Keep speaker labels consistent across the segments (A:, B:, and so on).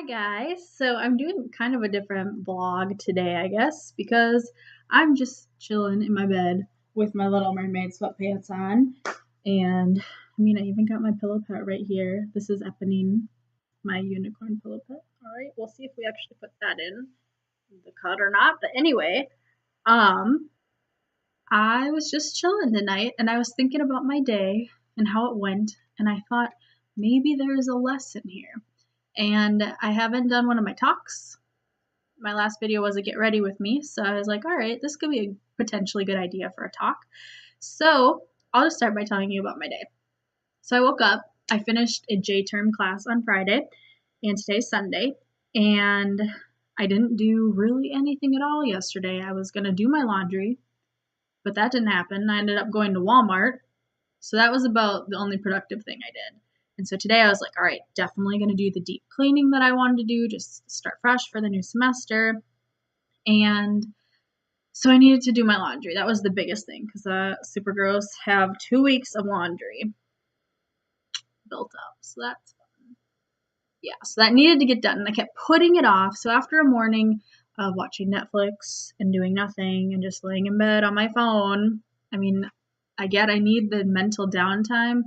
A: Guys. So I'm doing kind of a different vlog today, I guess, because I'm just chilling in my bed with my Little Mermaid sweatpants on. And I even got my pillow pet right here. This is Eponine, my unicorn pillow pet. All right, we'll see if we actually put that in the cut or not. But anyway, um, I was just chilling tonight and I was thinking about my day and how it went. And I thought maybe there's a lesson here. And I haven't done one of my talks. My last video was a get ready with me, so I was like, all right, this could be a potentially good idea for a talk. So I'll just start by telling you about my day. So I woke up, I finished a J-term class on Friday, and today's Sunday, and I didn't do really anything at all yesterday. I was going to do my laundry, but that didn't happen. I ended up going to Walmart, so that was about the only productive thing I did. And so today I was like, all right, definitely going to do the deep cleaning that I wanted to do, just start fresh for the new semester. And so I needed to do my laundry. That was the biggest thing because Supergirls have 2 weeks of laundry built up. So that's fun. Yeah, so that needed to get done. And I kept putting it off. So after a morning of watching Netflix and doing nothing and just laying in bed on my phone, I get I need the mental downtime,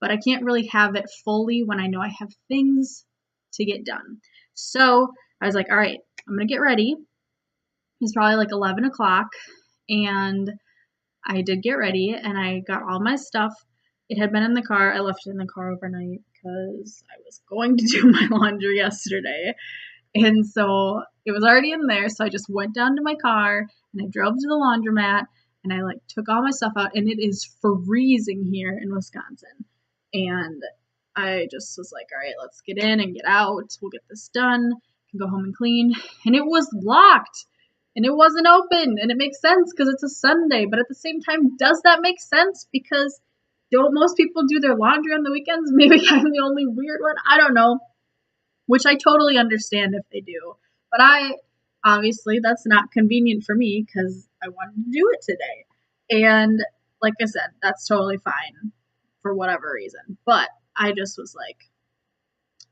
A: but I can't really have it fully when I know I have things to get done. So I was like, all right, I'm going to get ready. It's probably like 11 o'clock, and I did get ready, and I got all my stuff. It had been in the car. I left it in the car overnight because I was going to do my laundry yesterday. And so it was already in there, so I just went down to my car, and I drove to the laundromat, and I took all my stuff out, and it is freezing here in Wisconsin. And I just was like, all right, let's get in and get out. We'll get this done. Can go home and clean. And it was locked. And it wasn't open. And it makes sense because it's a Sunday. But at the same time, does that make sense? Because don't most people do their laundry on the weekends? Maybe I'm the only weird one. I don't know. Which I totally understand if they do. But obviously, that's not convenient for me because I wanted to do it today. And like I said, that's totally fine for whatever reason. But I just was like,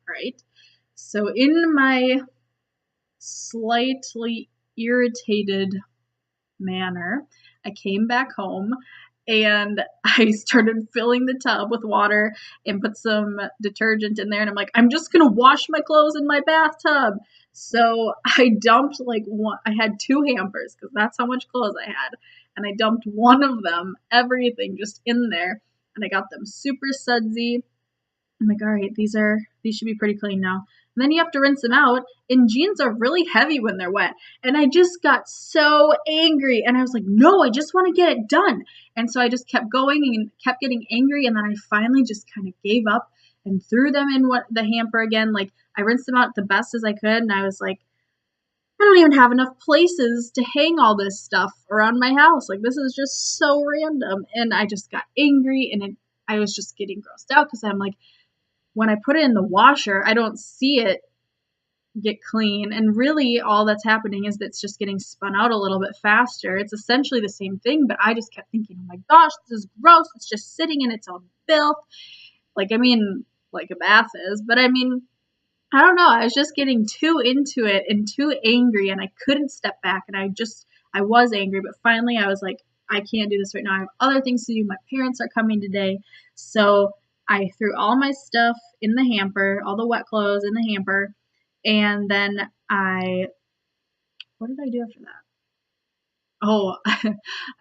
A: right. So in my slightly irritated manner, I came back home and I started filling the tub with water and put some detergent in there. And I'm like, I'm just going to wash my clothes in my bathtub. So I dumped I had 2 hampers because that's how much clothes I had. And I dumped one of them, everything just in there. And I got them super sudsy. I'm like, all right, these should be pretty clean now. And then you have to rinse them out, and jeans are really heavy when they're wet. And I just got so angry, and I was like, no, I just want to get it done. And so I just kept going and kept getting angry, and then I finally just kind of gave up and threw them in the hamper again. I rinsed them out the best as I could, and I was like, I don't even have enough places to hang all this stuff around my house. This is just so random. And I just got angry, and I was just getting grossed out because I'm like, when I put it in the washer, I don't see it get clean. And really all that's happening is that it's just getting spun out a little bit faster. It's essentially the same thing, but I just kept thinking, oh my gosh, this is gross. It's just sitting in its own filth. Like a bath is, but I don't know. I was just getting too into it and too angry, and I couldn't step back, and I was angry, but finally I was like, I can't do this right now. I have other things to do. My parents are coming today. So I threw all my stuff in the hamper, all the wet clothes in the hamper, and then what did I do after that? Oh,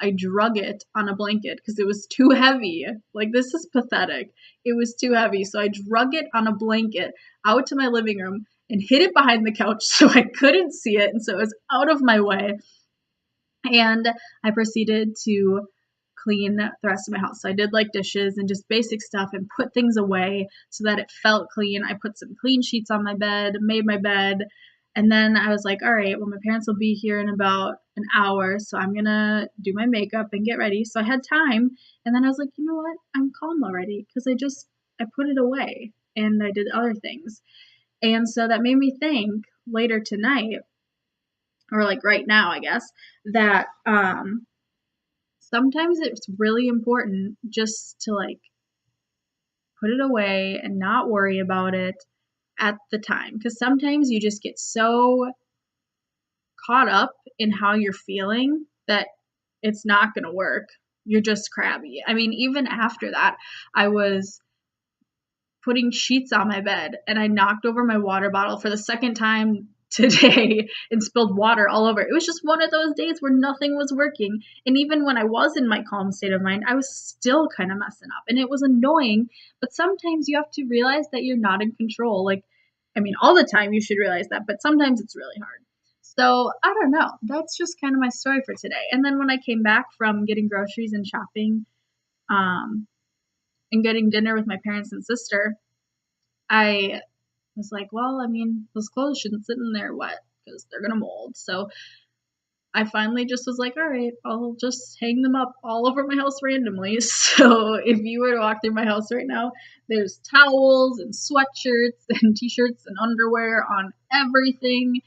A: I drug it on a blanket because it was too heavy. This is pathetic. It was too heavy. So I drug it on a blanket out to my living room and hid it behind the couch so I couldn't see it. And so it was out of my way. And I proceeded to clean the rest of my house. So I did dishes and just basic stuff and put things away so that it felt clean. I put some clean sheets on my bed, made my bed, and then I was like, all right, well, my parents will be here in about an hour, so I'm going to do my makeup and get ready. So I had time, and then I was like, you know what? I'm calm already because I put it away and I did other things. And so that made me think later tonight, or right now, I guess, that sometimes it's really important just to put it away and not worry about it at the time, because sometimes you just get so caught up in how you're feeling that it's not going to work. You're just crabby. I mean, even after that, I was putting sheets on my bed and I knocked over my water bottle for the second time today and spilled water all over. It was just one of those days where nothing was working. And even when I was in my calm state of mind, I was still kind of messing up and it was annoying. But sometimes you have to realize that you're not in control. Like, I mean, all the time you should realize that, but sometimes it's really hard. So I don't know. That's just kind of my story for today. And then when I came back from getting groceries and shopping, um, and getting dinner with my parents and sister, I was like, well, I mean, those clothes shouldn't sit in there wet because they're gonna mold. So I finally just was like, all right, I'll just hang them up all over my house randomly. So if you were to walk through my house right now, there's towels and sweatshirts and t-shirts and underwear on everything.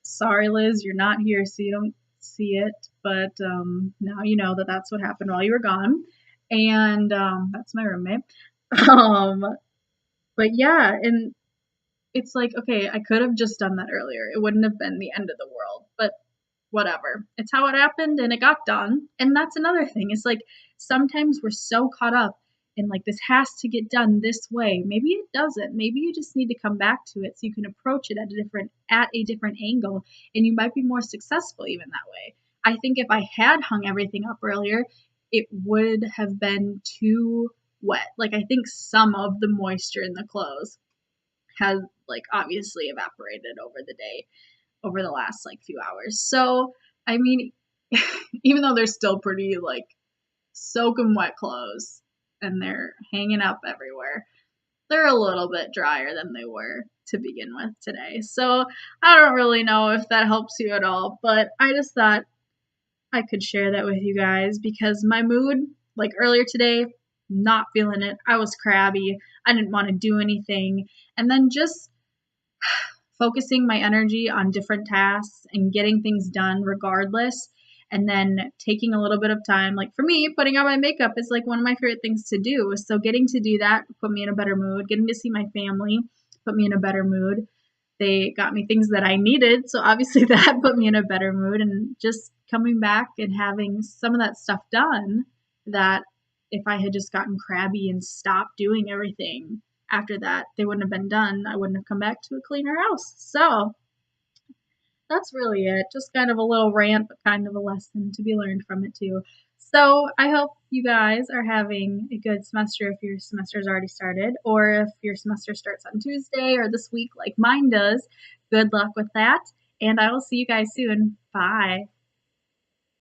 A: Sorry, Liz, you're not here, so you don't see it. But now you know that that's what happened while you were gone. And that's my roommate. Um, but yeah, and it's like, okay, I could have just done that earlier. It wouldn't have been the end of the world, but whatever. It's how it happened and it got done. And that's another thing. It's like sometimes we're so caught up in like this has to get done this way. Maybe it doesn't. Maybe you just need to come back to it so you can approach it at a different angle and you might be more successful even that way. I think if I had hung everything up earlier, it would have been too wet. Like I think some of the moisture in the clothes has like obviously evaporated over the day, over the last like few hours. So, I mean, even though they're still pretty like soaking wet clothes and they're hanging up everywhere, they're a little bit drier than they were to begin with today. So, I don't really know if that helps you at all, but I just thought I could share that with you guys because my mood, like earlier today, not feeling it. I was crabby. I didn't want to do anything. And then just focusing my energy on different tasks and getting things done regardless. And then taking a little bit of time, like for me, putting on my makeup is like one of my favorite things to do. So getting to do that put me in a better mood. Getting to see my family put me in a better mood. They got me things that I needed. So obviously that put me in a better mood. And just coming back and having some of that stuff done that if I had just gotten crabby and stopped doing everything after that, they wouldn't have been done. I wouldn't have come back to a cleaner house. So that's really it. Just kind of a little rant, but kind of a lesson to be learned from it too. So I hope you guys are having a good semester if your semester's already started, or if your semester starts on Tuesday or this week like mine does. Good luck with that. And I will see you guys soon. Bye.